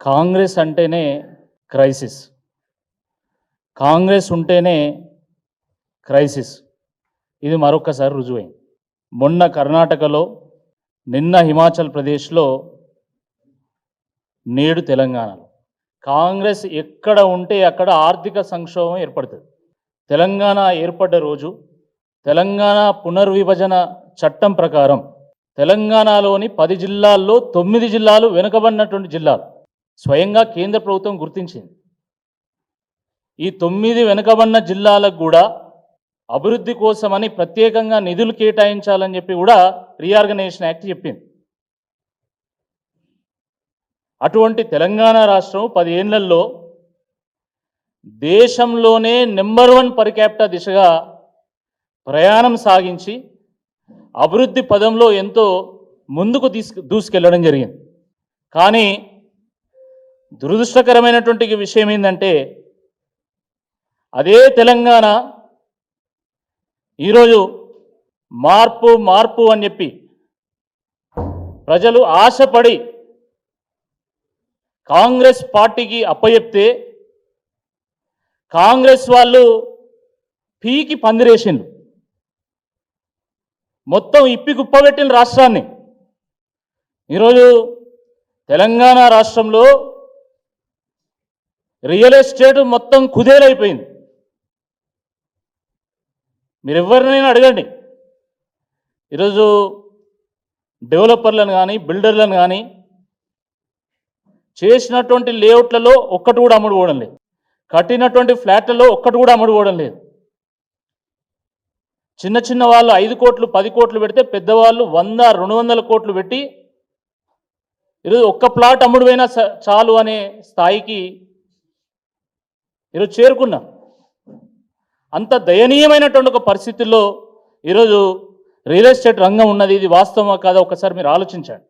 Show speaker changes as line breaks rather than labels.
కాంగ్రెస్ అంటేనే క్రైసిస్, కాంగ్రెస్ ఉంటేనే క్రైసిస్. ఇది మరొకసారి రుజువైంది. మొన్న కర్ణాటకలో, నిన్న హిమాచల్ ప్రదేశ్లో, నేడు తెలంగాణలో కాంగ్రెస్ ఎక్కడ ఉంటే అక్కడ ఆర్థిక సంక్షోభం ఏర్పడుతుంది. తెలంగాణ ఏర్పడ్డ రోజు తెలంగాణ పునర్విభజన చట్టం ప్రకారం తెలంగాణలోని 10 జిల్లాల్లో 9 జిల్లాలు వెనుకబడినటువంటి జిల్లాలు స్వయంగా కేంద్ర ప్రభుత్వం గుర్తించింది. ఈ 9 వెనుకబడిన జిల్లాలకు కూడా అభివృద్ధి కోసమని ప్రత్యేకంగా నిధులు కేటాయించాలని చెప్పి కూడా రీఆర్గనైజేషన్ యాక్ట్ చెప్పింది. అటువంటి తెలంగాణ రాష్ట్రం 10 ఏళ్లలో దేశంలోనే నెంబర్ 1 పర్ క్యాపిటా దిశగా ప్రయాణం సాగించి అభివృద్ధి పదంలో ఎంతో ముందుకు దూసుకెళ్ళడం జరిగింది. కానీ దురదృష్టకరమైనటువంటి విషయం ఏంటంటే అదే తెలంగాణ ఈరోజు మార్పు మార్పు అని చెప్పి ప్రజలు ఆశపడి కాంగ్రెస్ పార్టీకి అప్పచెప్తే కాంగ్రెస్ వాళ్ళు పీకి పందిరేసిండ్రు, మొత్తం ఇప్పి కుప్పబెట్టిన రాష్ట్రాన్ని. ఈరోజు తెలంగాణ రాష్ట్రంలో రియల్ ఎస్టేట్ మొత్తం కుదేలైపోయింది. మీరు ఎవరినైనా అడగండి, ఈరోజు డెవలపర్లను కానీ బిల్డర్లను కానీ చేసినటువంటి లేఅవుట్లలో ఒక్కటి కూడా అమ్ముడుపోవడం లేదు, కట్టినటువంటి ఫ్లాట్లలో ఒక్కటి కూడా అమ్ముడుపోవడం లేదు. చిన్న చిన్న వాళ్ళు 5 కోట్లు 10 కోట్లు పెడితే పెద్దవాళ్ళు 100-200 కోట్లు పెట్టి ఈరోజు ఒక్క ప్లాట్ అమ్ముడుపోయినా చాలు అనే స్థాయికి ఈరోజు చేరుకున్నాం. అంత దయనీయమైనటువంటి ఒక పరిస్థితుల్లో ఈరోజు రియల్ ఎస్టేట్ రంగం ఉన్నది. ఇది వాస్తవమా కాదా ఒకసారి మీరు ఆలోచించండి.